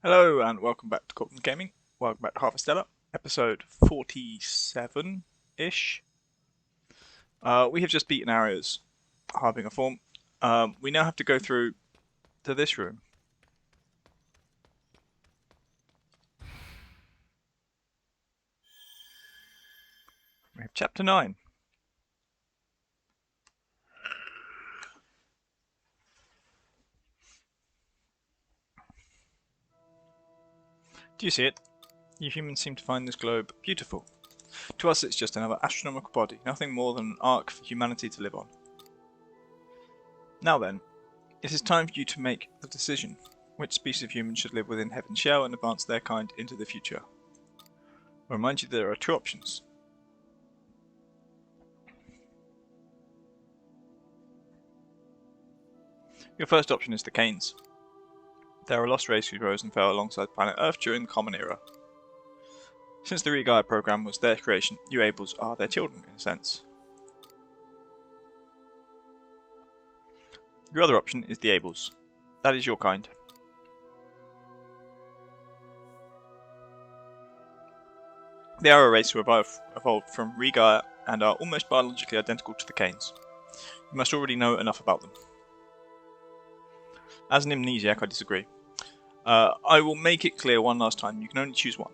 Hello and welcome back to Corkman Gaming. Welcome back to Harvestella, episode 47-ish. We have just beaten Arrows, Harbinger form. We now have to go through to this room. We have chapter 9. Do you see it? You humans seem to find this globe beautiful. To us it's just another astronomical body, nothing more than an ark for humanity to live on. Now then, it is time for you to make the decision. Which species of humans should live within Heaven's Shell and advance their kind into the future? I'll remind you there are two options. Your first option is the Canes. They are a lost race who rose and fell alongside planet Earth during the Common Era. Since the Regaia program was their creation, you Ables are their children, in a sense. Your other option is the Ables. That is your kind. They are a race who evolved from Regaia and are almost biologically identical to the Canes. You must already know enough about them. As an amnesiac, I disagree. I will make it clear one last time, you can only choose one.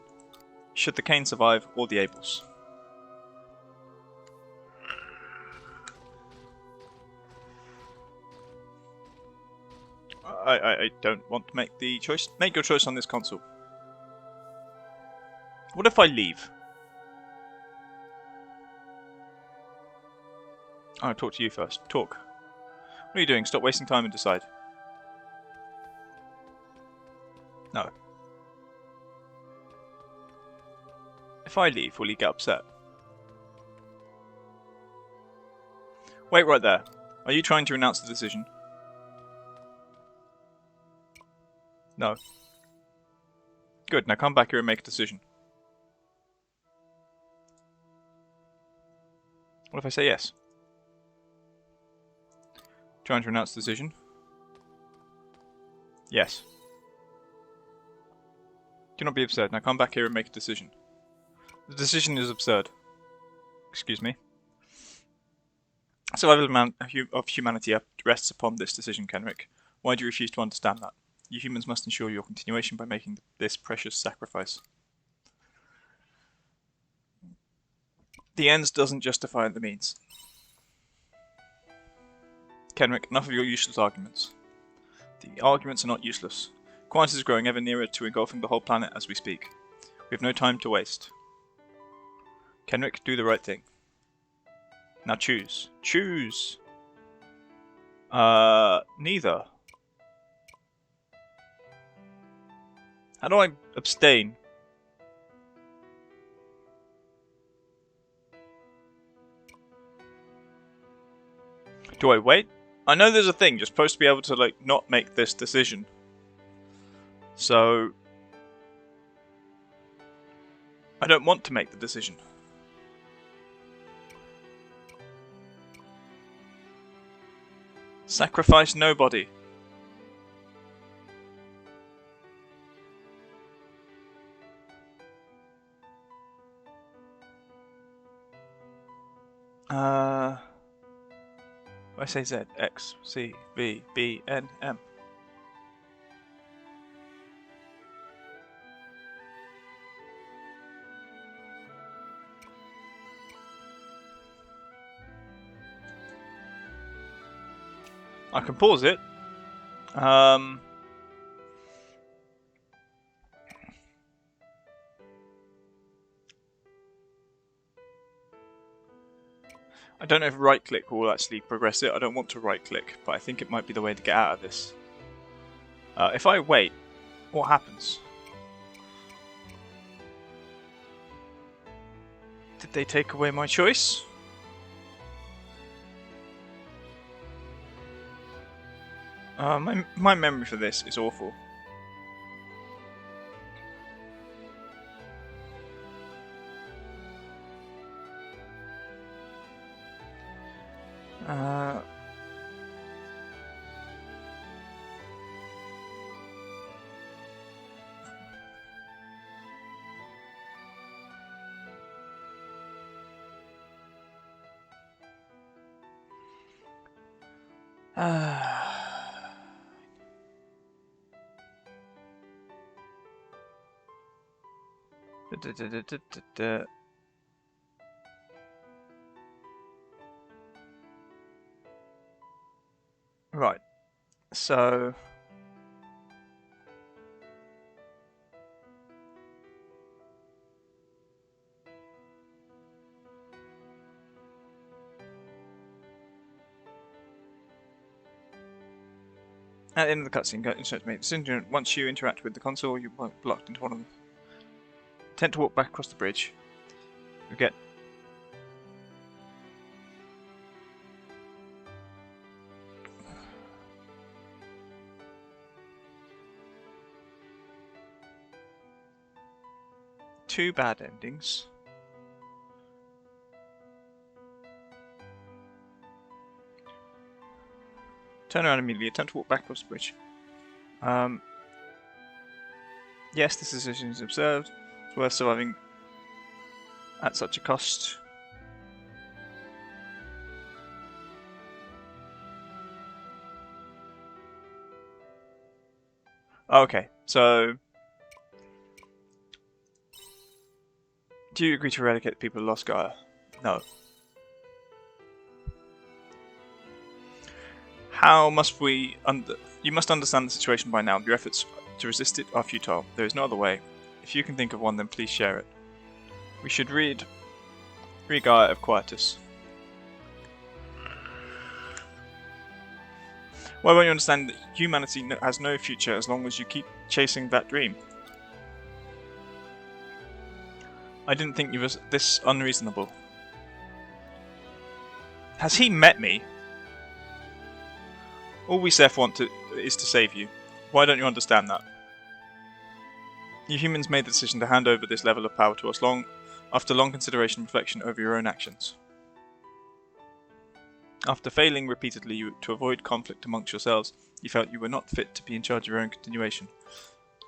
Should the Canes survive, or the Ables? I don't want to make the choice. Make your choice on this console. What if I leave? I'll talk to you first. Talk. What are you doing? Stop wasting time and decide. No. If I leave, will he get upset? Wait right there. Are you trying to renounce the decision? No. Good, now come back here and make a decision. What if I say yes? Trying to renounce the decision? Yes. Do not be absurd. Now come back here and make a decision. The decision is absurd. Excuse me. Survival of humanity rests upon this decision, Kenrick. Why do you refuse to understand that? You humans must ensure your continuation by making this precious sacrifice. The ends doesn't justify the means. Kenrick, enough of your useless arguments. The arguments are not useless. Quant is growing ever nearer to engulfing the whole planet as we speak. We have no time to waste. Kenrick, do the right thing. Now choose. Choose! Neither. How do I abstain? Do I wait? I know there's a thing, you're supposed to be able to, like, not make this decision. So... I don't want to make the decision. Sacrifice nobody. I say Z, X, C, V, B, N, M. I can pause it. I don't know if right click will actually progress it. I don't want to right click, but I think it might be the way to get out of this. If I wait, what happens? Did they take away my choice? My memory for this is awful. Right, so at the end of the cutscene, go insert to make a decision. Once you interact with the console, you won't be locked into one of them. Attempt to walk back across the bridge. You get two bad endings. Turn around immediately. Attempt to walk back across the bridge. Yes, this decision is observed. It's worth surviving at such a cost. Okay, so do you agree to eradicate the people of Lost Gaia? No. How must we You must understand the situation by now. Your efforts to resist it are futile. There is no other way. If you can think of one, then please share it. We should read Gaia of Quietus. Why won't you understand that humanity has no future as long as you keep chasing that dream? I didn't think you were this unreasonable. Has he met me? All we Seth want is to save you. Why don't you understand that? You humans made the decision to hand over this level of power to us after long consideration and reflection over your own actions. After failing repeatedly to avoid conflict amongst yourselves, you felt you were not fit to be in charge of your own continuation.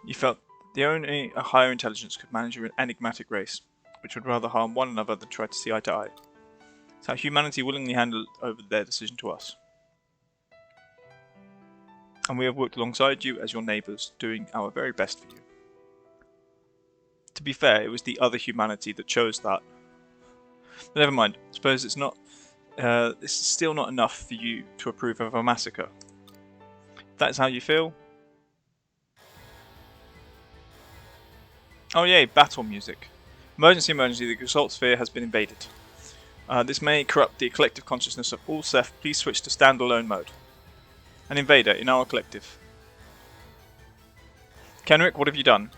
You felt that only a higher intelligence could manage your enigmatic race, which would rather harm one another than try to see eye to eye. It's how humanity willingly handed over their decision to us. And we have worked alongside you as your neighbours, doing our very best for you. To be fair, it was the other humanity that chose that. But never mind, suppose it's not. This is still not enough for you to approve of a massacre. If that's how you feel. Oh yay, battle music. Emergency, emergency, the assault sphere has been invaded. This may corrupt the collective consciousness of all Seth. Please switch to standalone mode. An invader in our collective. Kenrick, what have you done?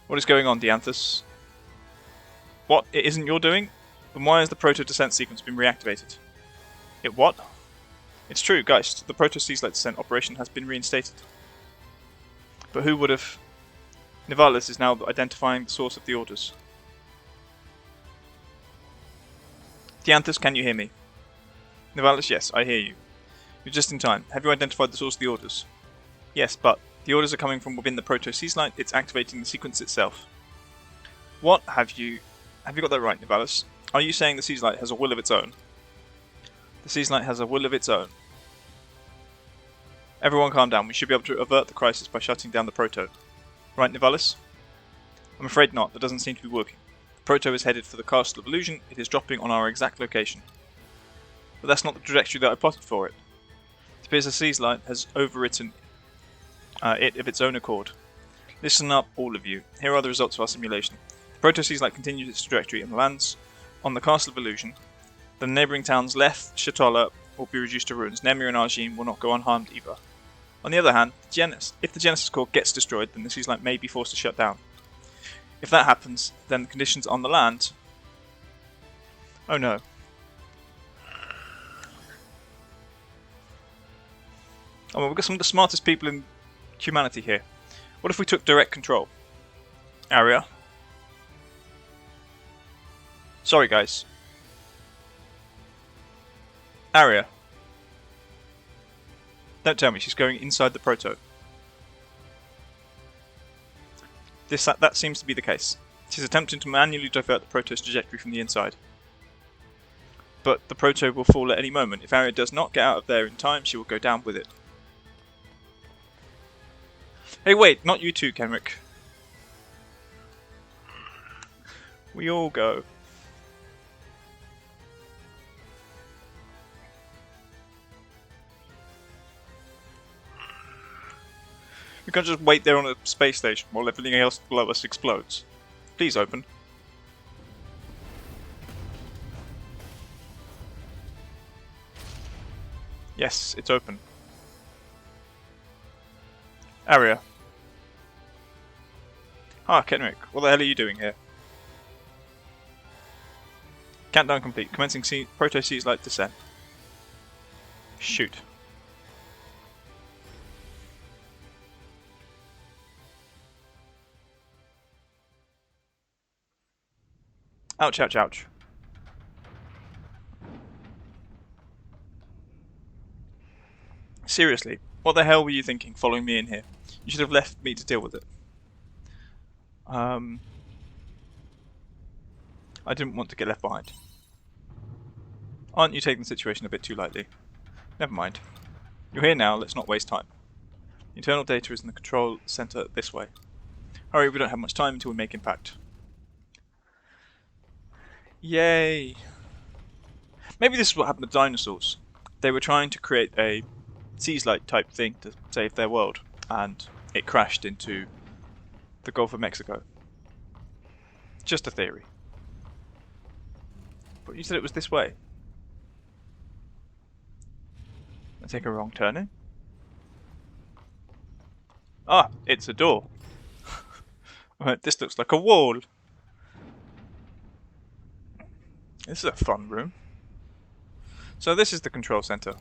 What is going on, Dianthus? What? It isn't your doing? Then why has the proto-descent sequence been reactivated? It what? It's true, Geist. The proto-seaslight descent operation has been reinstated. But who would have... Nivalis is now identifying the source of the orders. Dianthus, can you hear me? Nivalis, yes, I hear you. You're just in time. Have you identified the source of the orders? Yes, but the orders are coming from within the proto-seaslight. It's activating the sequence itself. What have you got that right, Nivalis? Are you saying the seaslight has a will of its own? The seaslight has a will of its own. Everyone calm down. We should be able to avert the crisis by shutting down the proto. Right, Nivalis? I'm afraid not. That doesn't seem to be working. The proto is headed for the Castle of Illusion. It is dropping on our exact location. But that's not the trajectory that I plotted for it. It appears the seaslight has overwritten it of its own accord. Listen up, all of you. Here are the results of our simulation. The proto-seaslight continues its trajectory and lands on the Castle of Illusion. The neighbouring towns Leth, Shatola will be reduced to ruins. Nemir and Argene will not go unharmed either. On the other hand, if the Genesis core gets destroyed, then the seaslight may be forced to shut down. If that happens, then the conditions on the land... Oh no. Oh, well, we've got some of the smartest people in humanity here. What if we took direct control? Aria? Sorry, guys. Aria. Don't tell me, she's going inside the proto. That seems to be the case. She's attempting to manually divert the proto's trajectory from the inside. but the proto will fall at any moment. If Arya does not get out of there in time, she will go down with it. Hey, wait, not you two, Kenrick. We all go. We can't just wait there on a space station while everything else below us explodes. Please open. Yes, it's open. Arya. Ah, Kenrick, what the hell are you doing here? Countdown complete. Commencing Proto-Seas Light descent. Shoot. Ouch, ouch, ouch. Seriously, what the hell were you thinking following me in here? You should have left me to deal with it. I didn't want to get left behind. Aren't you taking the situation a bit too lightly? Never mind. You're here now, let's not waste time. The internal data is in the control center this way. Hurry, we don't have much time until we make impact. Yay! Maybe this is what happened to dinosaurs. They were trying to create a Seas-like type thing to save their world, and it crashed into the Gulf of Mexico. Just a theory. But you said it was this way. I take a wrong turning? Ah, it's a door. This looks like a wall. This is a fun room. So this is the control center.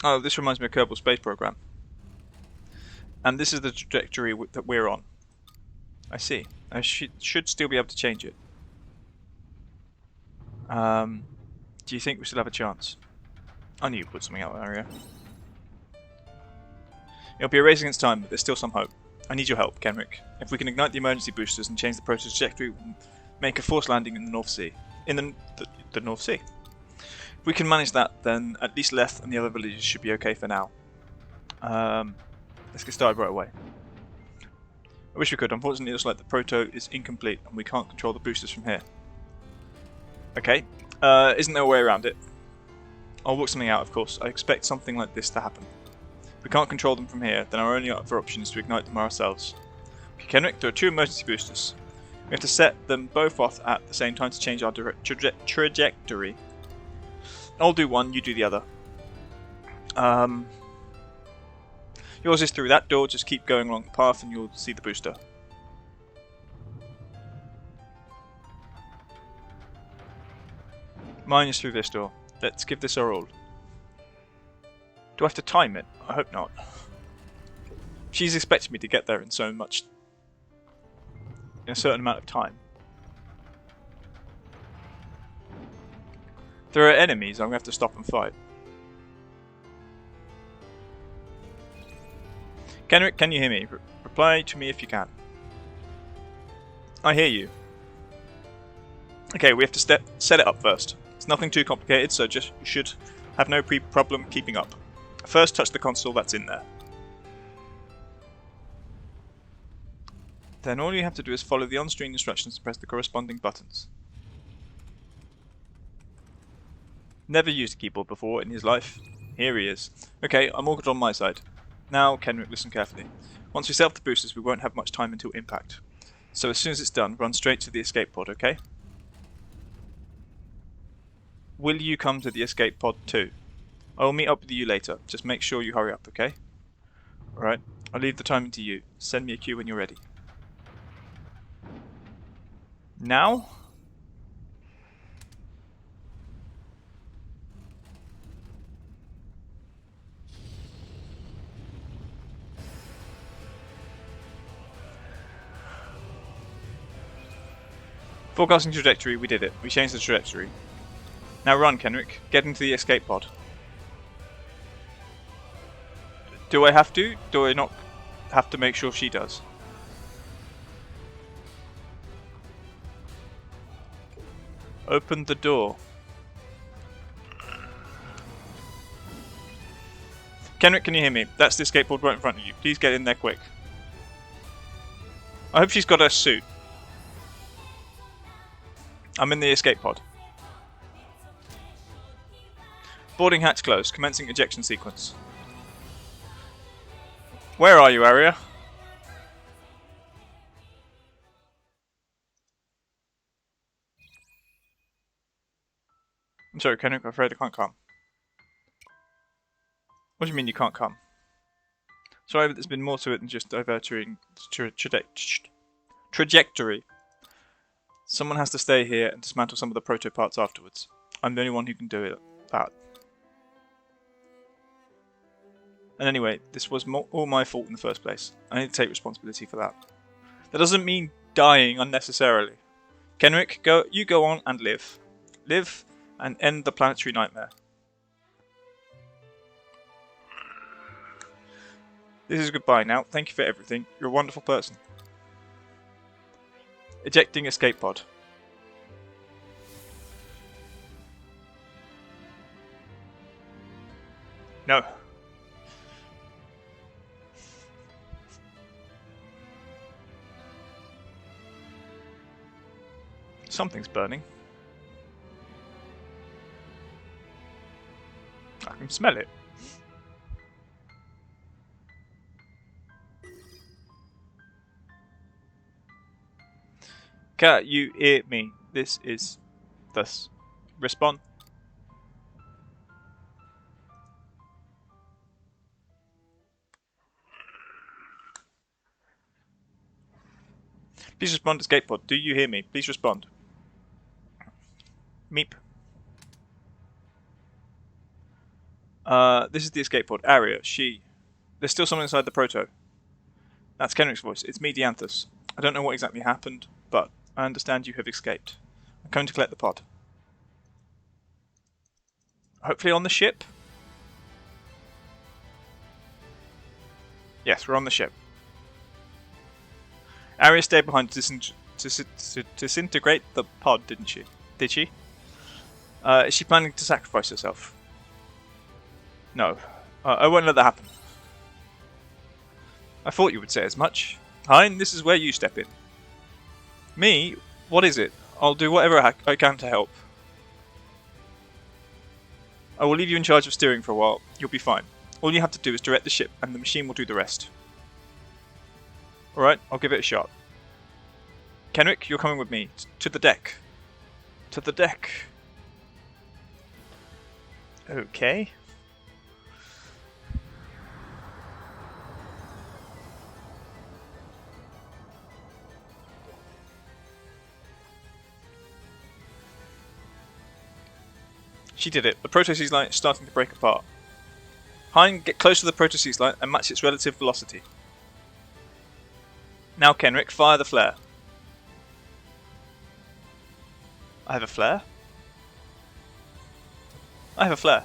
Oh, this reminds me of Kerbal Space Program. And this is the trajectory that we're on. I see. I should still be able to change it. Do you think we still have a chance? I knew you'd put something out there, Arya. It'll be a race against time, but there's still some hope. I need your help, Kenrick. If we can ignite the emergency boosters and change the proto trajectory, we'll make a forced landing in the North Sea. In the North Sea. If we can manage that, then at least Leth and the other villages should be okay for now. Let's get started right away. I wish we could. Unfortunately, it looks like the proto is incomplete and we can't control the boosters from here. Okay. Isn't there a way around it? I'll work something out, of course. I expect something like this to happen. If we can't control them from here, then our only other option is to ignite them ourselves. Okay, Kenrick, there are 2 emergency boosters. We have to set them both off at the same time to change our trajectory. I'll do one, you do the other. Yours is through that door, just keep going along the path and you'll see the booster. Mine is through this door. Let's give this our all. Do I have to time it? I hope not. She's expecting me to get there in in a certain amount of time. If there are enemies, I'm going to have to stop and fight. Kenrick, can you hear me? Reply to me if you can. I hear you. Okay, we have to set it up first. It's nothing too complicated, so you should have no problem keeping up. First, touch the console that's in there. Then all you have to do is follow the on-screen instructions and press the corresponding buttons. Never used a keyboard before in his life. Here he is. Okay, I'm all good on my side. Now, Kenrick, listen carefully. Once we set up the boosters, we won't have much time until impact. So as soon as it's done, run straight to the escape pod, okay? Will you come to the escape pod too? I will meet up with you later. Just make sure you hurry up, okay? Alright, I'll leave the timing to you. Send me a cue when you're ready. Now? Forecasting trajectory, we did it. We changed the trajectory. Now run, Kenrick. Get into the escape pod. Do I have to? Do I not have to make sure she does? Open the door. Kenrick, can you hear me? That's the escape pod right in front of you. Please get in there quick. I hope she's got her suit. I'm in the escape pod. Boarding hatch closed. Commencing ejection sequence. Where are you, Aria? I'm sorry, Kenrick, I'm afraid I can't come. What do you mean you can't come? Sorry, but there's been more to it than just diverting trajectory. Someone has to stay here and dismantle some of the proto parts afterwards. I'm the only one who can do that. And anyway, this was all my fault in the first place. I need to take responsibility for that. That doesn't mean dying unnecessarily. Kenrick, you go on and live. Live and end the planetary nightmare. This is goodbye now. Thank you for everything. You're a wonderful person. Ejecting escape pod. No. Something's burning. I can smell it. Can you hear me? This is thus. Respond. Please respond to escape pod. Do you hear me? Please respond. Meep. This is the escape pod. Aria, she. There's still someone inside the proto. That's Kenrick's voice. It's me, Dianthus. I don't know what exactly happened, but I understand you have escaped. I'm going to collect the pod. Hopefully on the ship? Yes, we're on the ship. Aria stayed behind to disintegrate the pod, didn't she? Did she? Is she planning to sacrifice herself? No. I won't let that happen. I thought you would say as much. Hein, this is where you step in. Me? What is it? I'll do whatever I can to help. I will leave you in charge of steering for a while. You'll be fine. All you have to do is direct the ship, and the machine will do the rest. Alright, I'll give it a shot. Kenrick, you're coming with me. To the deck. To the deck. Okay. She did it. The proto-seas line is starting to break apart. Hein, get close to the proto-seas line and match its relative velocity. Now, Kenrick, fire the flare. I have a flare? I have a flare.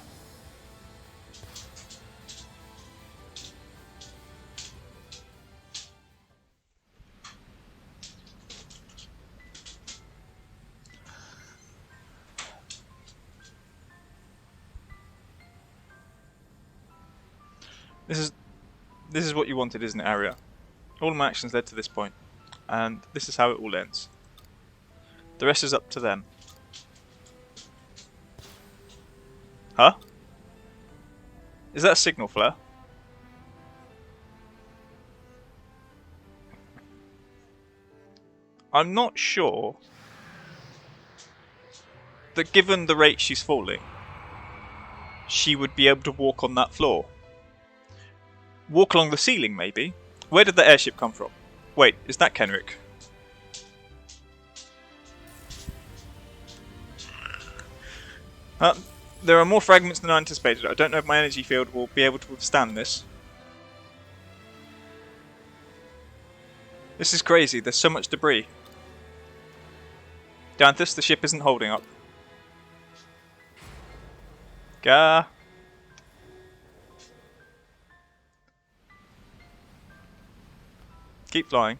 This is what you wanted, isn't it, Aria? All of my actions led to this point, and this is how it all ends. The rest is up to them. Huh? Is that a signal flare? I'm not sure that given the rate she's falling, she would be able to walk on that floor. Walk along the ceiling, maybe? Where did the airship come from? Wait, is that Kenrick? There are more fragments than I anticipated. I don't know if my energy field will be able to withstand this. This is crazy, there's so much debris. Danthus, the ship isn't holding up. Gah. Keep flying.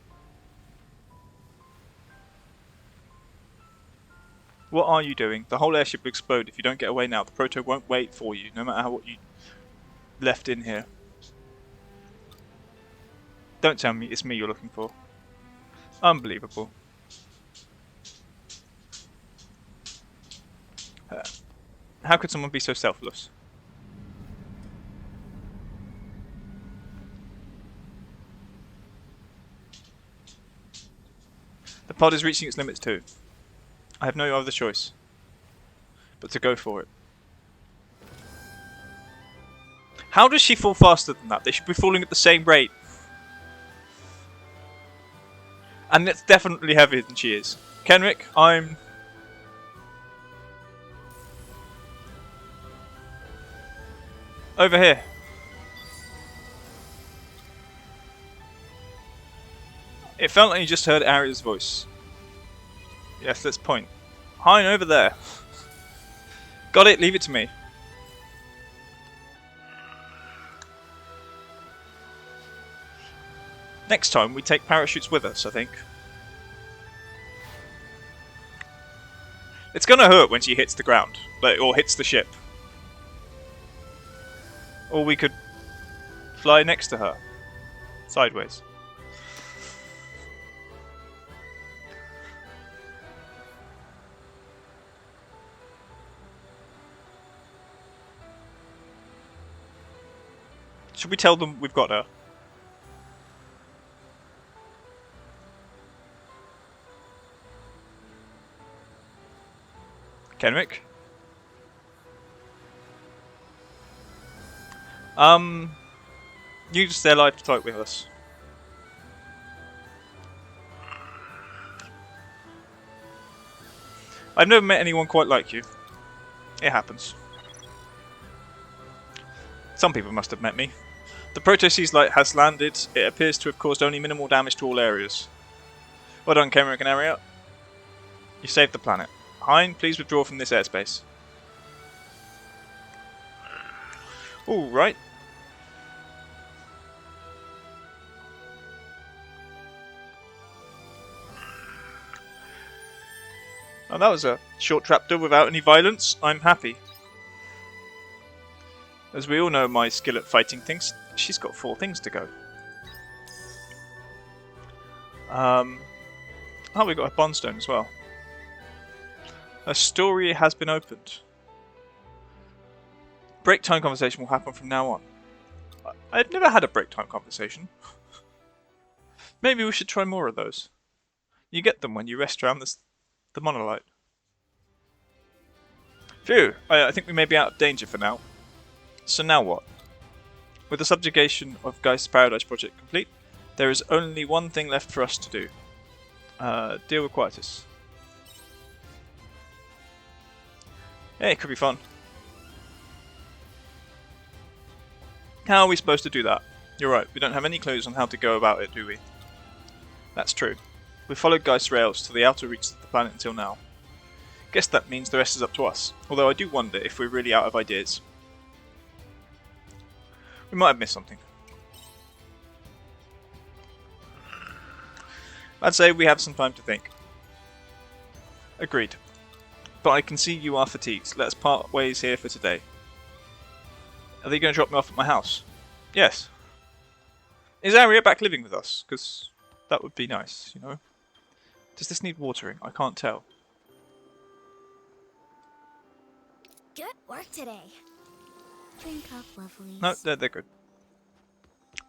What are you doing? The whole airship will explode if you don't get away now. The proto won't wait for you, no matter how what you left in here. Don't tell me it's me you're looking for. Unbelievable. How could someone be so selfless? The pod is reaching its limits too. I have no other choice but to go for it. How does she fall faster than that? They should be falling at the same rate. And it's definitely heavier than she is. Kenrick, I'm... over here. It felt like you just heard Arya's voice. Yes, let's point. Hein, over there. Got it, leave it to me. Next time we take parachutes with us, I think. It's gonna hurt when she hits the ground, or hits the ship. Or we could fly next to her. Sideways. Should we tell them we've got her? Kenrick? You just stay alive to fight with us. I've never met anyone quite like you. It happens. Some people must have met me. The Proto-Seas light has landed. It appears to have caused only minimal damage to all areas. Well done, Kenrick and Arya. You saved the planet. Hein, please withdraw from this airspace. Alright. Oh, that was a short trapdoor without any violence. I'm happy. As we all know my skill at fighting things, she's got 4 things to go. Oh, we got a bondstone as well. A story has been opened. Break time conversation will happen from now on. I've never had a break time conversation. Maybe we should try more of those. You get them when you rest around the monolith. Phew, I think we may be out of danger for now. So now what? With the subjugation of Geist's Paradise project complete, there is only one thing left for us to do. Deal with Quietus. Yeah, it could be fun. How are we supposed to do that? You're right, we don't have any clues on how to go about it, do we? That's true. We followed Geist's rails to the outer reaches of the planet until now. Guess that means the rest is up to us, although I do wonder if we're really out of ideas. We might have missed something. I'd say we have some time to think. Agreed. But I can see you are fatigued. Let's part ways here for today. Are they going to drop me off at my house? Yes. Is Arya back living with us? Because that would be nice, you know. Does this need watering? I can't tell. Good work today. Drink up, lovelies. No, they're good.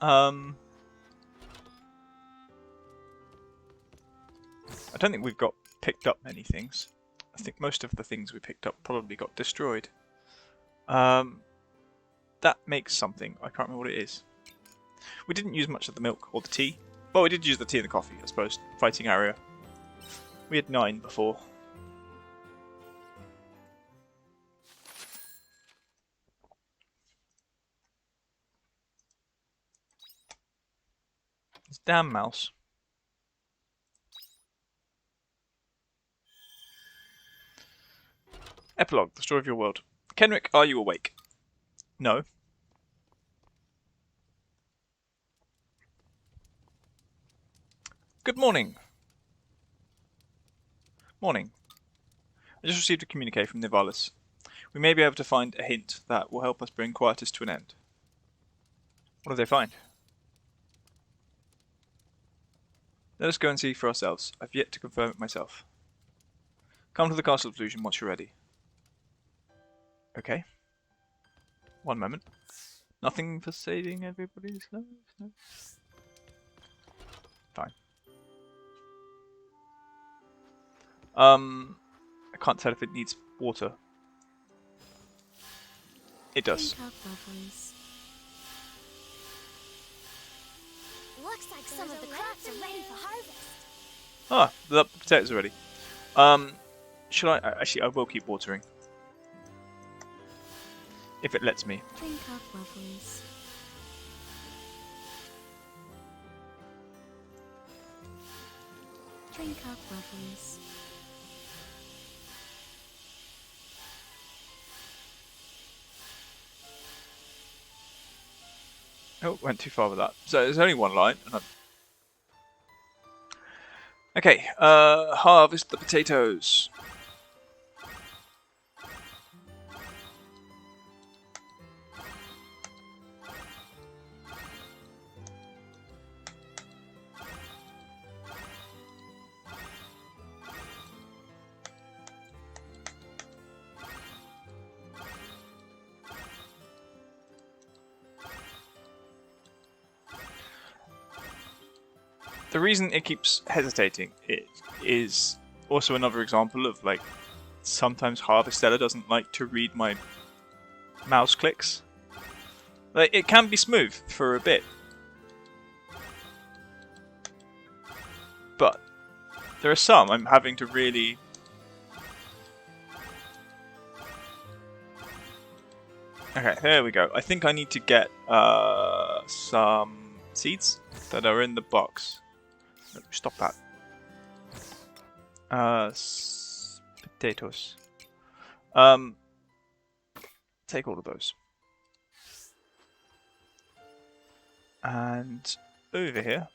I don't think we've got picked up many things. I think most of the things we picked up probably got destroyed. That makes something. I can't remember what it is. We didn't use much of the milk or the tea. Well, we did use the tea and the coffee, I suppose, fighting Arya. We had 9 before. This damn mouse. Epilogue, the story of your world. Kenrick, are you awake? No. Good morning. Morning. I just received a communique from Nivalis. We may be able to find a hint that will help us bring Quietus to an end. What did they find? Let us go and see for ourselves. I've yet to confirm it myself. Come to the Castle of Illusion once you're ready. Okay. One moment. Nothing for saving everybody's lives? No. Fine. I can't tell if it needs water. It does. Drink up, lovelies. Looks like some of the crops are ready for harvest. Ah, the potatoes are ready. Should I? Actually, I will keep watering. If it lets me. Drink up, lovelies. Drink up, lovelies. Oh, went too far with that. So there's only one line. Okay, harvest the potatoes. The reason it keeps hesitating is also another example of, like, sometimes Harvestella doesn't like to read my mouse clicks. Like, it can be smooth for a bit, but there are some I'm having to really... Okay, there we go. I think I need to get some seeds that are in the box. No, stop that. Potatoes. Take all of those. And over here.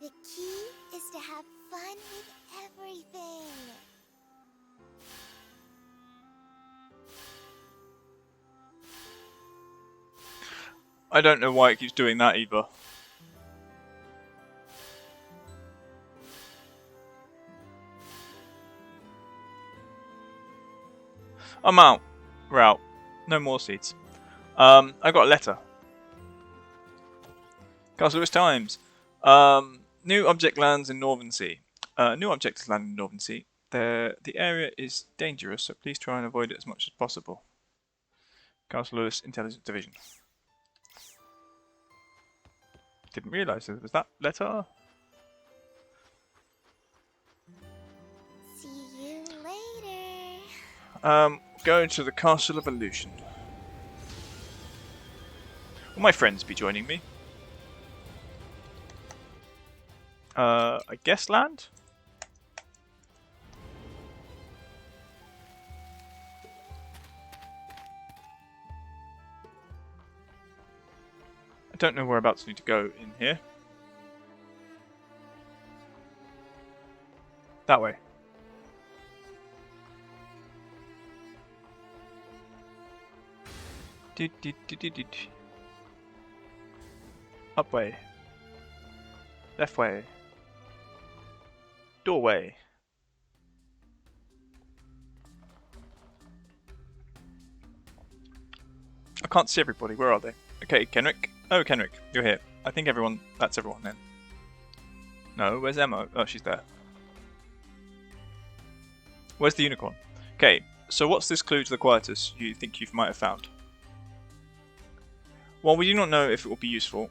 The key is to have fun with everything. I don't know why it keeps doing that either. I'm out. We're out. No more seeds. I got a letter. Castle Lewis Times. New object lands in Northern Sea. New objects land in Northern Sea. The area is dangerous, so please try and avoid it as much as possible. Castle Lewis Intelligence Division. Didn't realise there was that letter. See you later. Going to the Castle of Illusion. Will my friends be joining me? I guess land? I don't know whereabouts I need to go in here. That way. Up way. Left way. Doorway. I can't see everybody. Where are they? Okay, Kenrick. Oh, Kenrick, you're here. I think that's everyone then. No, where's Emma? Oh, she's there. Where's the unicorn? Okay, so what's this clue to the quietus you think you might have found? While we do not know if it will be useful,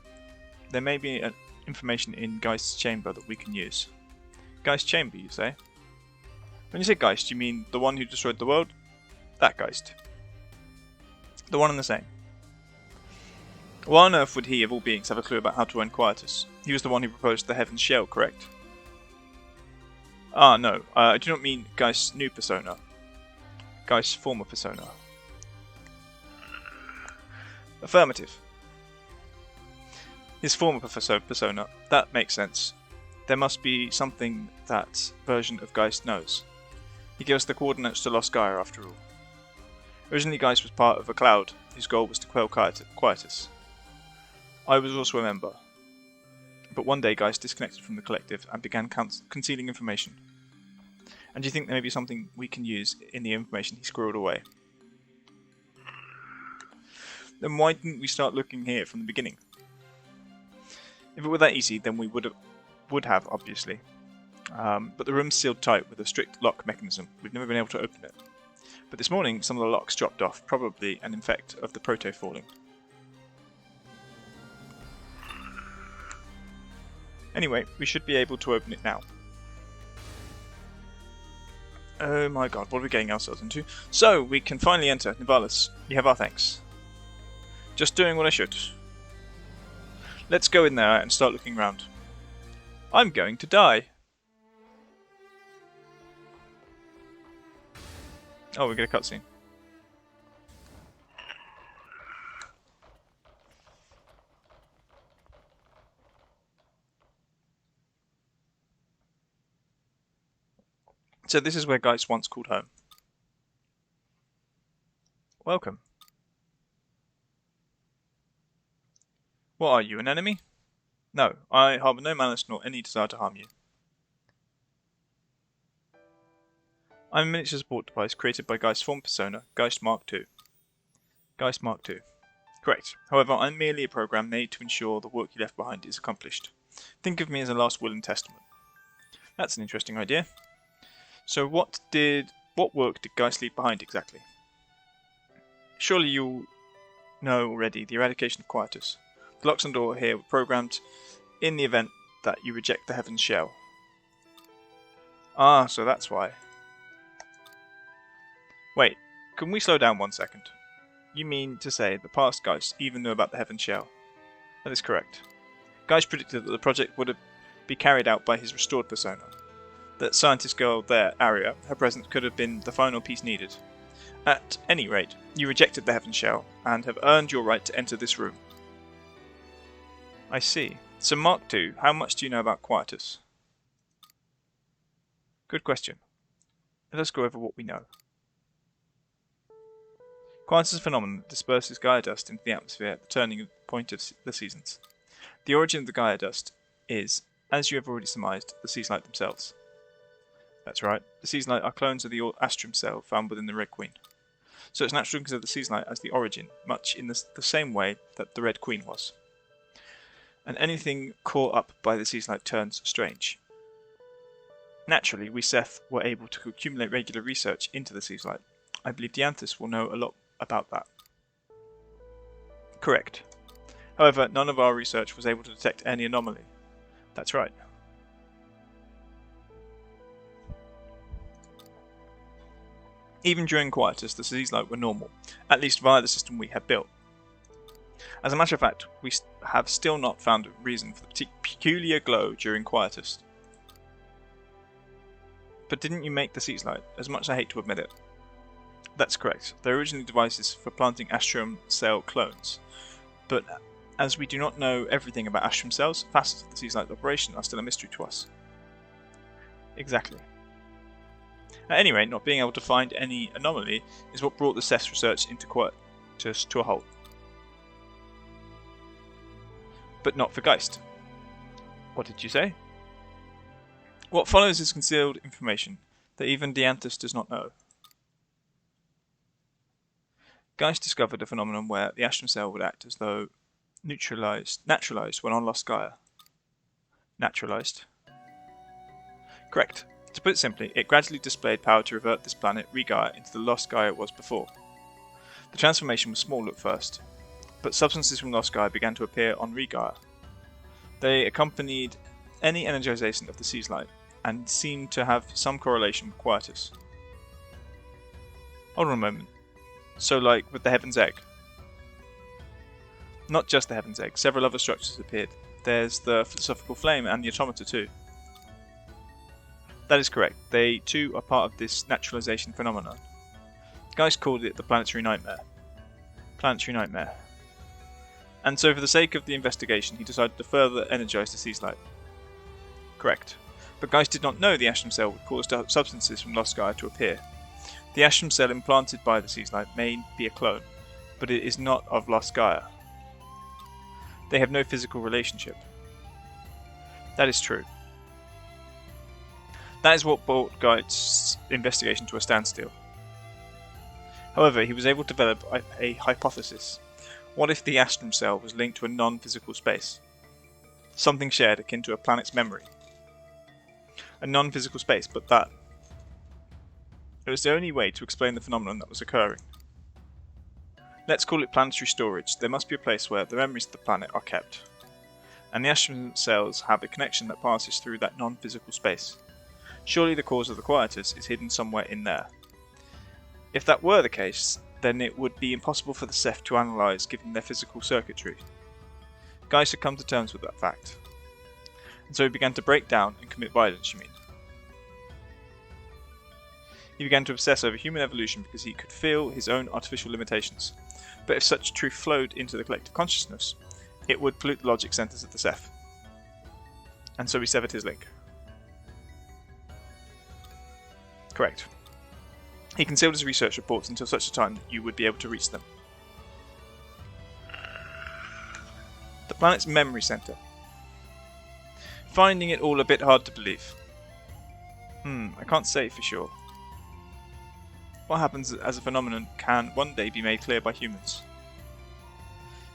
there may be information in Geist's chamber that we can use. Geist's chamber, you say? When you say Geist, you mean the one who destroyed the world? That Geist. The one and the same. Why on earth would he, of all beings, have a clue about how to end quietus? He was the one who proposed the Heaven's Shell, correct? Ah, no. I do not mean Geist's new persona. Geist's former persona. Affirmative. His former persona. That makes sense. There must be something that version of Geist knows. He gave us the coordinates to Lost Gaia, after all. Originally, Geist was part of a cloud whose goal was to quell quietus. I was also a member. But one day, Geist disconnected from the collective and began concealing information. And do you think there may be something we can use in the information he squirreled away? Then why didn't we start looking here from the beginning? If it were that easy, then we would have, obviously. But the room's sealed tight with a strict lock mechanism. We've never been able to open it. But this morning, some of the locks dropped off, probably an effect of the proto falling. Anyway, we should be able to open it now. Oh my god, what are we getting ourselves into? So, we can finally enter Nivalis. You have our thanks. Just doing what I should. Let's go in there and start looking around. I'm going to die. Oh, we get a cutscene. So this is where Geist once called home. Welcome. What are you, an enemy? No, I harbour no malice nor any desire to harm you. I'm a miniature support device created by Geist's former persona, Geist Mark II. Geist Mark II. Correct. However, I'm merely a program made to ensure the work you left behind is accomplished. Think of me as a last will and testament. That's an interesting idea. So what work did Geist leave behind exactly? Surely you'll know already the eradication of quietus. The locks on the door here were programmed in the event that you reject the Heaven's Shell. Ah, so that's why. Wait, can we slow down 1 second? You mean to say the past Geist even knew about the Heaven's Shell? That is correct. Geist predicted that the project would be carried out by his restored persona. That scientist girl there, Aria, her presence could have been the final piece needed. At any rate, you rejected the Heaven's Shell, and have earned your right to enter this room. I see. So Mark II, how much do you know about quietus? Good question. Let us go over what we know. Quietus is a phenomenon that disperses Gaia dust into the atmosphere at the turning point of the seasons. The origin of the Gaia dust is, as you have already surmised, the seasonite themselves. That's right, the seasonite are clones of the astrum cell found within the Red Queen. So it's natural to consider the seasonite as the origin, much in the same way that the Red Queen was. And anything caught up by the seasonite turns strange. Naturally, we Seth were able to accumulate regular research into the seasonite. I believe Dianthus will know a lot about that. Correct. However, none of our research was able to detect any anomaly. That's right. Even during quietus, the seasonite were normal, at least via the system we had built. As a matter of fact, we have still not found a reason for the peculiar glow during quietus. But didn't you make the seasonite, as much as I hate to admit it? That's correct. They're originally devices for planting astrum cell clones. But as we do not know everything about astrum cells, facets of the seasonite operation are still a mystery to us. Exactly. At any rate, not being able to find any anomaly is what brought the Seth's research into quietus to a halt. But not for Geist. What did you say? What follows is concealed information that even Dianthus does not know. Geist discovered a phenomenon where the astrum cell would act as though Naturalized when on Lost Gaia. Naturalized. Correct. To put it simply, it gradually displayed power to revert this planet, Re-Gaia, into the Lost Gaia it was before. The transformation was small at first, but substances from Lost Gaia began to appear on Re-Gaia. They accompanied any energization of the Sea's light, and seemed to have some correlation with Quietus. Hold on a moment. So like with the Heaven's Egg? Not just the Heaven's Egg, several other structures appeared. There's the Philosophical Flame and the Automata too. That is correct. They too are part of this naturalization phenomenon. Guys called it the Planetary Nightmare. Planetary Nightmare. And so for the sake of the investigation, he decided to further energize the Sea's light. Correct. But Geist did not know the Ashram Cell would cause substances from Lost Gaia to appear. The Ashram Cell implanted by the Sea's light may be a clone, but it is not of Lost Gaia. They have no physical relationship. That is true. That is what brought Geist's investigation to a standstill. However, he was able to develop a hypothesis. What if the Astrum Cell was linked to a non-physical space? Something shared akin to a planet's memory. A non-physical space, but that. It was the only way to explain the phenomenon that was occurring. Let's call it planetary storage. There must be a place where the memories of the planet are kept. And the Astrum cells have a connection that passes through that non-physical space. Surely the cause of the Quietus is hidden somewhere in there. If that were the case, then it would be impossible for the Ceph to analyse given their physical circuitry. Geist had come to terms with that fact. And so he began to break down and commit violence, you mean? He began to obsess over human evolution because he could feel his own artificial limitations. But if such truth flowed into the collective consciousness, it would pollute the logic centres of the Ceph. And so he severed his link. Correct. He concealed his research reports until such a time that you would be able to reach them. The planet's memory centre. Finding it all a bit hard to believe. I can't say for sure. What happens as a phenomenon can one day be made clear by humans.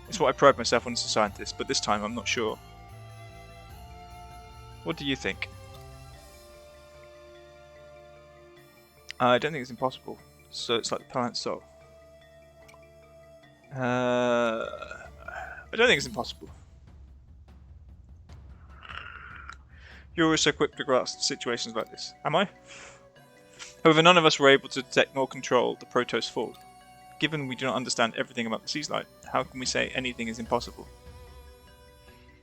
It's what I pride myself on as a scientist, but this time I'm not sure. What do you think? I don't think it's impossible. So it's like the planet's soul. I don't think it's impossible. You're always so quick to grasp situations like this. Am I? However, none of us were able to detect nor control the Protoss fall. Given we do not understand everything about the Sea's light, how can we say anything is impossible?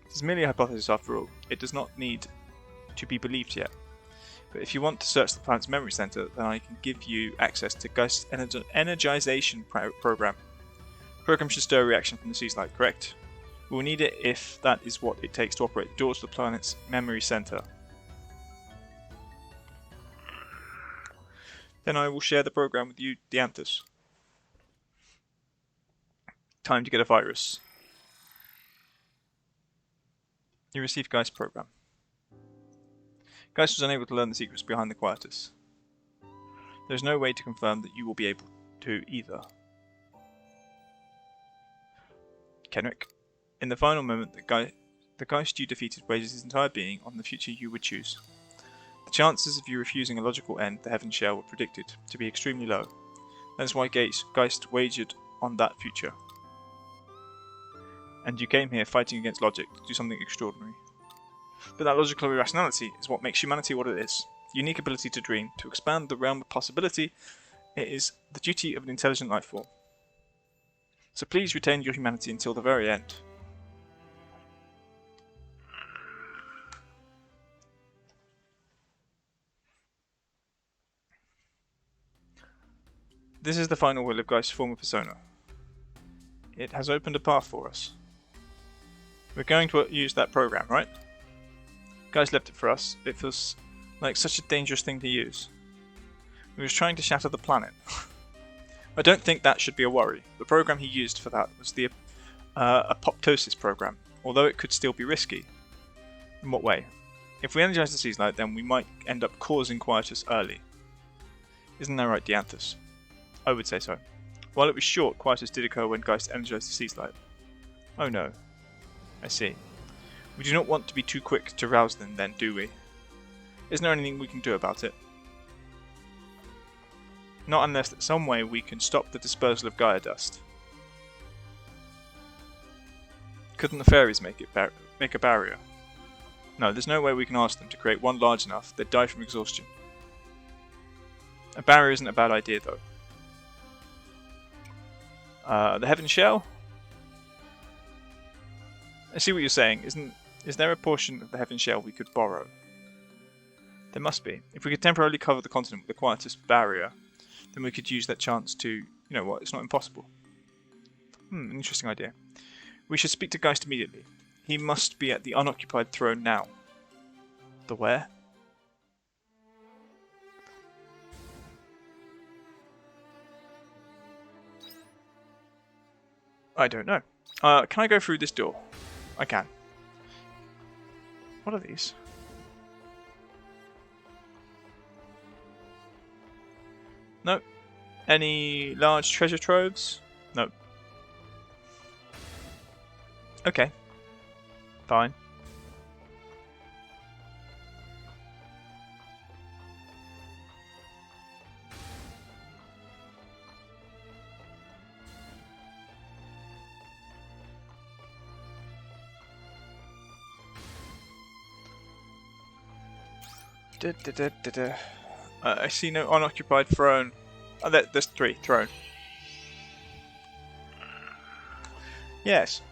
It is merely a hypothesis after all. It does not need to be believed yet. But if you want to search the planet's memory center, then I can give you access to Geist's energization program. The program should stir a reaction from the Sea's light, correct? We will need it if that is what it takes to operate the doors to the planet's memory center. Then I will share the program with you, Dianthus. Time to get a virus. You received Geist's program. Geist was unable to learn the secrets behind the Quietus. There is no way to confirm that you will be able to either. Kenrick, in the final moment, the Geist you defeated wages his entire being on the future you would choose. The chances of you refusing a logical end the Heaven Shell were predicted to be extremely low. That is why Geist wagered on that future. And you came here fighting against logic to do something extraordinary. But that logical irrationality is what makes humanity what it is. The unique ability to dream, to expand the realm of possibility, it is the duty of an intelligent life form. So please retain your humanity until the very end. This is the final will of Geist's former persona. It has opened a path for us. We're going to use that program, right? Geist left it for us. It feels like such a dangerous thing to use. He was trying to shatter the planet. I don't think that should be a worry. The program he used for that was the apoptosis program, although it could still be risky. In what way? If we energize the Sea's light, then we might end up causing Quietus early. Isn't that right, Dianthus? I would say so. While it was short, Quietus did occur when Geist energized the Sea's light. Oh no. I see. We do not want to be too quick to rouse them then, do we? Isn't there anything we can do about it? Not unless there's some way we can stop the dispersal of Gaia dust. Couldn't the fairies make a barrier? No, there's no way we can ask them to create one large enough, they'd die from exhaustion. A barrier isn't a bad idea though. The Heaven Shell? I see what you're saying. Is there a portion of the Heaven Shell we could borrow? There must be. If we could temporarily cover the continent with the Quietus barrier, then we could use that chance to, you know what, it's not impossible. An interesting idea. We should speak to Geist immediately. He must be at the unoccupied throne now. The where? I don't know. Can I go through this door? I can. What are these? Nope. Any large treasure troves? Nope. Okay. Fine. I see no unoccupied throne. Oh, there's 3. Throne. Yes.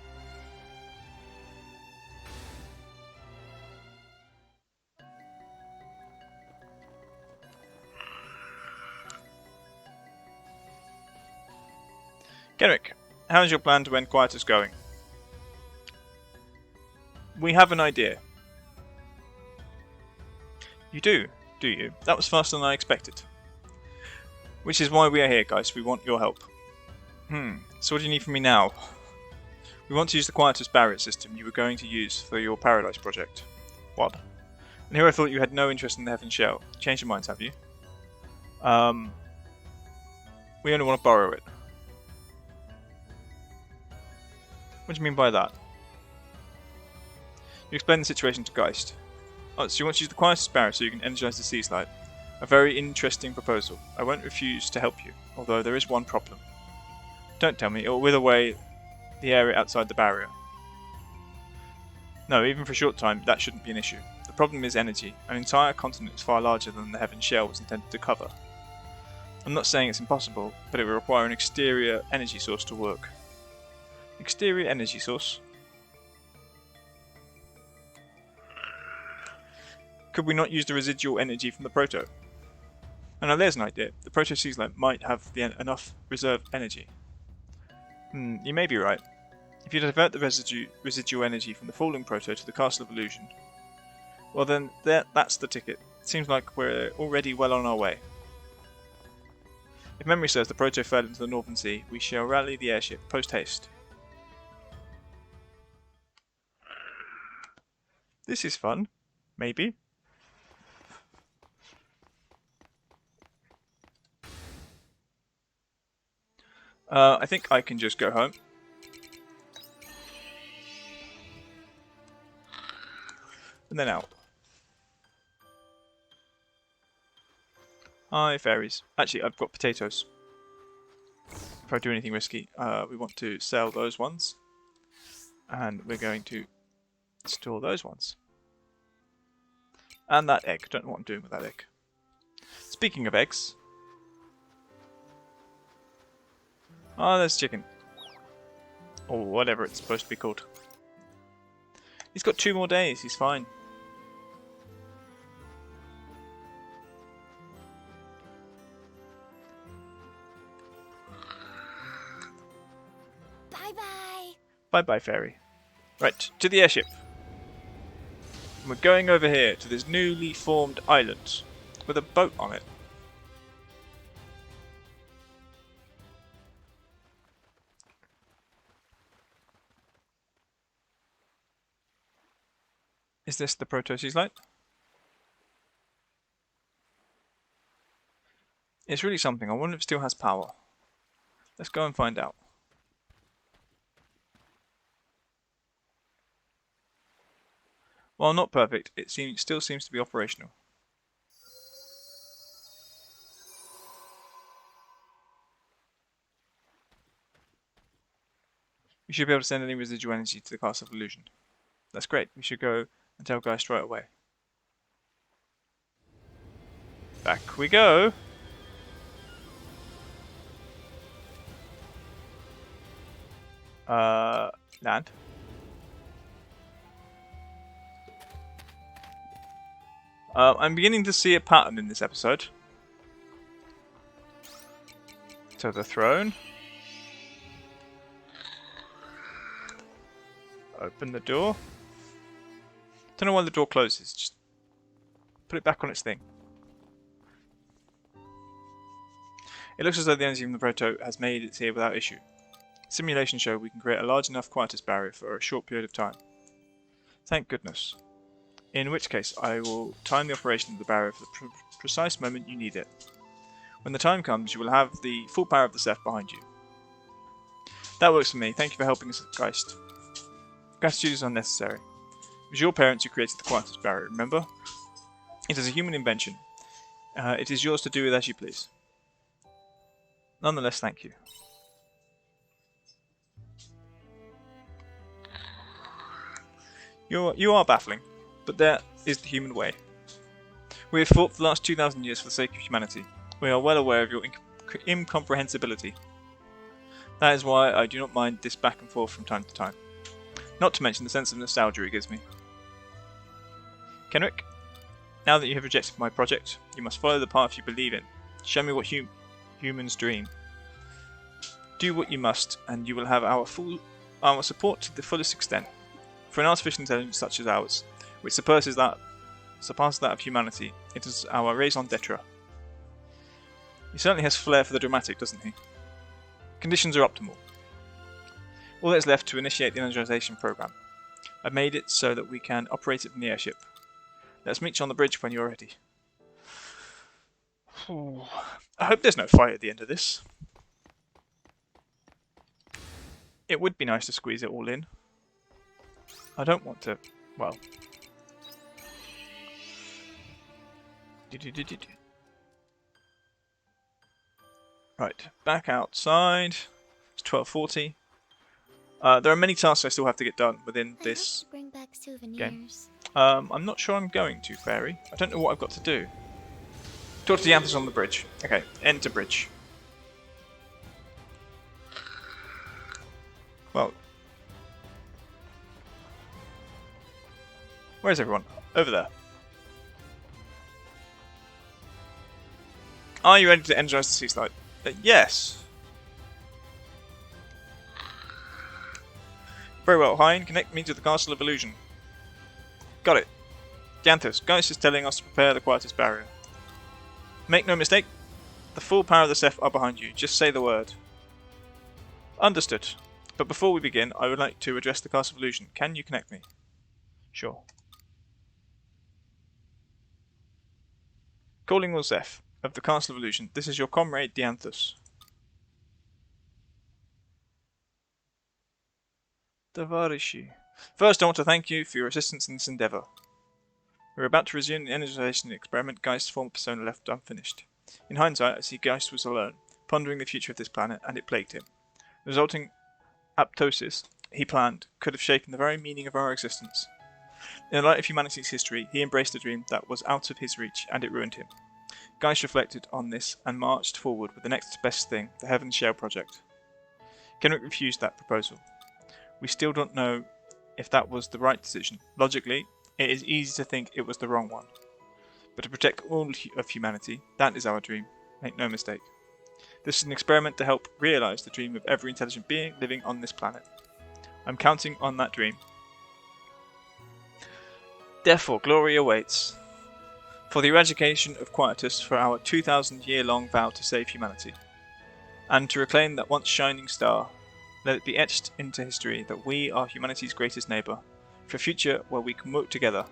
Genrick, how's your plan to end Quietus going? We have an idea. You do you? That was faster than I expected. Which is why we are here, guys. We want your help. So what do you need from me now? We want to use the Quietus barrier system you were going to use for your Paradise project. What? And here I thought you had no interest in the Heaven Shell. Changed your minds, have you? We only want to borrow it. What do you mean by that? You explained the situation to Geist. Oh, so you want to use the Quietus barrier so you can energize the sea slide. A very interesting proposal. I won't refuse to help you, although there is one problem. Don't tell me, it will wither away the area outside the barrier. No, even for a short time, that shouldn't be an issue. The problem is energy. An entire continent is far larger than the Heaven Shell was intended to cover. I'm not saying it's impossible, but it will require an exterior energy source to work. Exterior energy source? Could we not use the residual energy from the Proto? Oh, no, there's an idea. The Proto Sea Slide might have enough reserve energy. You may be right. If you divert the residual energy from the falling Proto to the Castle of Illusion, well then, that's the ticket. It seems like we're already well on our way. If memory serves, the Proto fell into the Northern Sea. We shall rally the airship post-haste. This is fun. Maybe. I think I can just go home. And then out. Hi, fairies. Actually, I've got potatoes. If I do anything risky, we want to sell those ones. And we're going to store those ones. And that egg. Don't know what I'm doing with that egg. Speaking of eggs. Oh, there's chicken. Or whatever it's supposed to be called. He's got 2 more days. He's fine. Bye-bye. Bye-bye, fairy. Right, to the airship. We're going over here to this newly formed island with a boat on it. Is this the Proto-Seas light? It's really something. I wonder if it still has power. Let's go and find out. While not perfect, it still seems to be operational. We should be able to send any residual energy to the Castle of Illusion. That's great. We should go and tell Geist right away. Back we go. Land. I'm beginning to see a pattern in this episode. To the throne. Open the door. Don't know why the door closes. Just put it back on its thing. It looks as though the energy from the proto has made it here without issue. Simulations show we can create a large enough quietus barrier for a short period of time. Thank goodness. In which case, I will time the operation of the barrier for the precise moment you need it. When the time comes, you will have the full power of the Ceph behind you. That works for me. Thank you for helping us, Geist. Gratitude is unnecessary. It was your parents who created the quietus barrier, remember? It is a human invention. It is yours to do with as you please. Nonetheless, thank you. You are baffling, but that is the human way. We have fought for the last 2,000 years for the sake of humanity. We are well aware of your incomprehensibility. That is why I do not mind this back and forth from time to time. Not to mention the sense of nostalgia it gives me. Kenrick, now that you have rejected my project, you must follow the path you believe in. Show me what humans dream. Do what you must, and you will have our support to the fullest extent. For an artificial intelligence such as ours, which surpasses that of humanity, it is our raison d'etre. He certainly has flair for the dramatic, doesn't he? Conditions are optimal. All that is left to initiate the energization program. I've made it so that we can operate it from the airship. Let's meet you on the bridge when you're ready. I hope there's no fight at the end of this. It would be nice to squeeze it all in. I don't want to, well... Right, back outside. It's 12:40. There are many tasks I still have to get done within this game. I'm not sure I'm going to, Fairy. I don't know what I've got to do. Talk to the Anthers on the bridge. Okay, enter bridge. Well... Where's everyone? Over there. Are you ready to energize the sea slide? Yes. Very well, Hein. Connect me to the Castle of Illusion. Got it. Dianthus, Geist is telling us to prepare the quietus barrier. Make no mistake, the full power of the Ceph are behind you. Just say the word. Understood. But before we begin, I would like to address the Castle of Illusion. Can you connect me? Sure. Calling all Ceph of the Castle of Illusion. This is your comrade Dianthus. Davarishi. First, I want to thank you for your assistance in this endeavour. We're about to resume the energization experiment Geist's former persona left unfinished. In hindsight, I see Geist was alone, pondering the future of this planet, and it plagued him. The resulting apoptosis he planned could have shaken the very meaning of our existence. In the light of humanity's history, he embraced a dream that was out of his reach, and it ruined him. Geist reflected on this and marched forward with the next best thing, the Heaven Shell project. Kenrick refused that proposal. We still don't know if that was the right decision. Logically, it is easy to think it was the wrong one. But to protect all of humanity, that is our dream. Make no mistake. This is an experiment to help realize the dream of every intelligent being living on this planet. I'm counting on that dream. Therefore, glory awaits. For the eradication of quietus for our 2,000-year-long vow to save humanity. And to reclaim that once shining star, let it be etched into history that we are humanity's greatest neighbour, for a future where we can work together.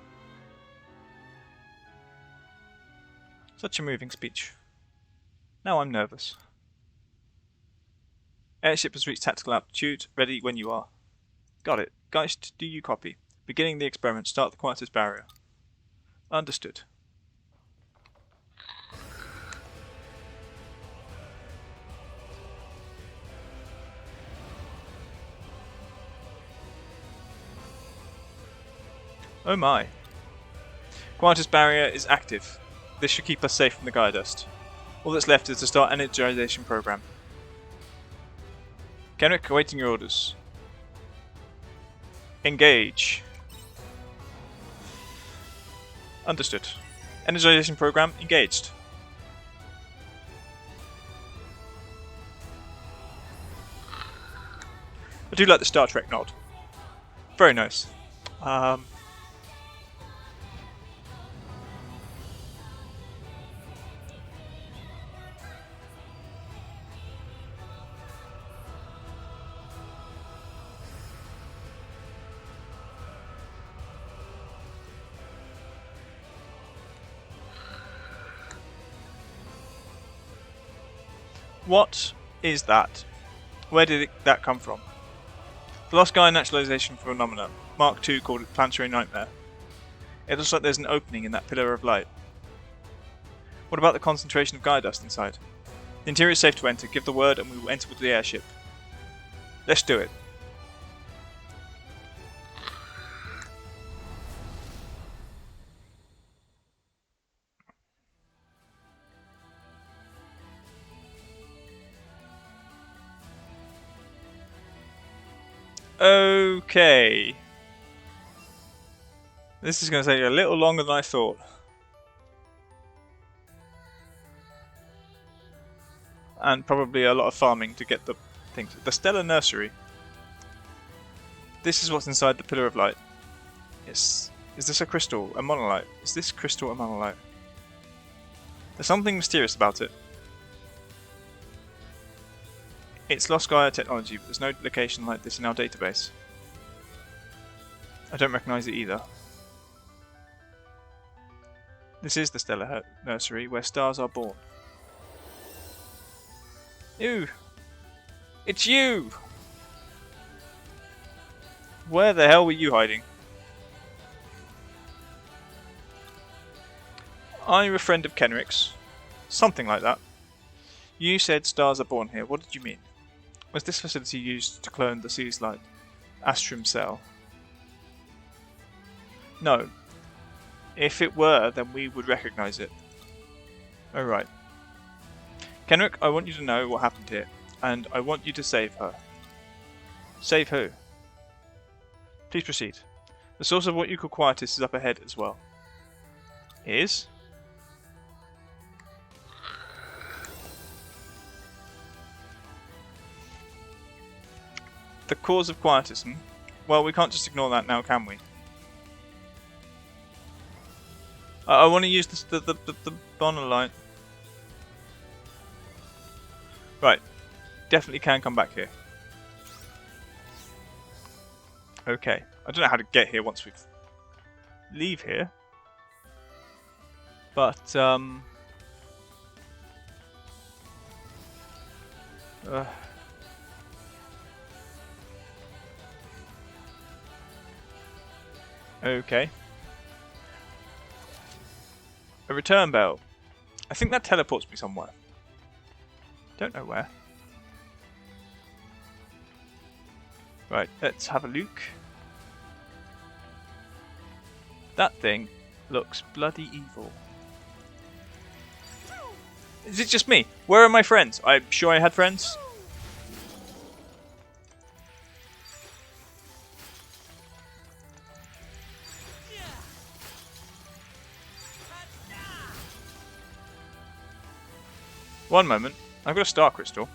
Such a moving speech. Now I'm nervous. Airship has reached tactical altitude, ready when you are. Got it. Geist, do you copy? Beginning the experiment. Start the Quietus barrier. Understood. Oh my. Quietus barrier is active. This should keep us safe from the Gaia dust. All that's left is to start energization program. Kenrick, awaiting your orders. Engage. Understood. Energization program engaged. I do like the Star Trek nod. Very nice. What is that? Where did that come from? The Lost Gaia Naturalization Phenomena, Mark II called it Planetary Nightmare. It looks like there's an opening in that pillar of light. What about the concentration of Gaia dust inside? The interior is safe to enter. Give the word and we will enter with the airship. Let's do it. Okay. This is going to take a little longer than I thought. And probably a lot of farming to get the things. The Stellar Nursery. This is what's inside the Pillar of Light. Yes. Is this a crystal? A monolite? Is this crystal a monolite? There's something mysterious about it. It's Lost Gaia technology, but there's no location like this in our database. I don't recognise it either. This is the Stellar Nursery, where stars are born. Ew! It's you! Where the hell were you hiding? Are you a friend of Kenrick's? Something like that. You said stars are born here. What did you mean? Was this facility used to clone the Sea's Light Astrum cell? No. If it were, then we would recognise it. Oh right. Kenrick, I want you to know what happened here, and I want you to save her. Save who? Please proceed. The source of what you call Quietus is up ahead as well. Is? The cause of Quietism? Well, we can't just ignore that now, can we? I want to use the monolite. Right. Definitely can come back here. Okay. I don't know how to get here once we leave here. But, okay. A return bell. I think that teleports me somewhere. Don't know where. Right, let's have a look. That thing looks bloody evil. Is it just me? Where are my friends? I'm sure I had friends. One moment. I've got a star crystal.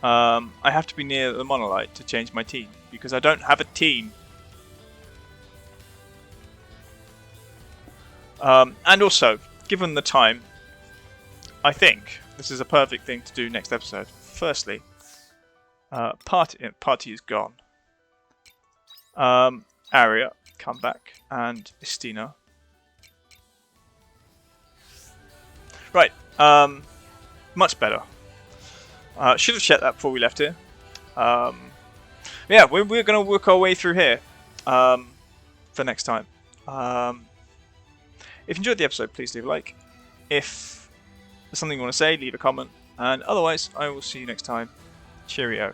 I have to be near the monolite to change my team, because I don't have a team. And also, given the time, I think this is a perfect thing to do next episode. Firstly, party is gone. Aria, come back, and Istina. Right, much better. Should have checked that before we left here. Yeah, we're going to work our way through here. for next time. If you enjoyed the episode, please leave a like. If there's something you want to say, leave a comment. And otherwise, I will see you next time. Cheerio.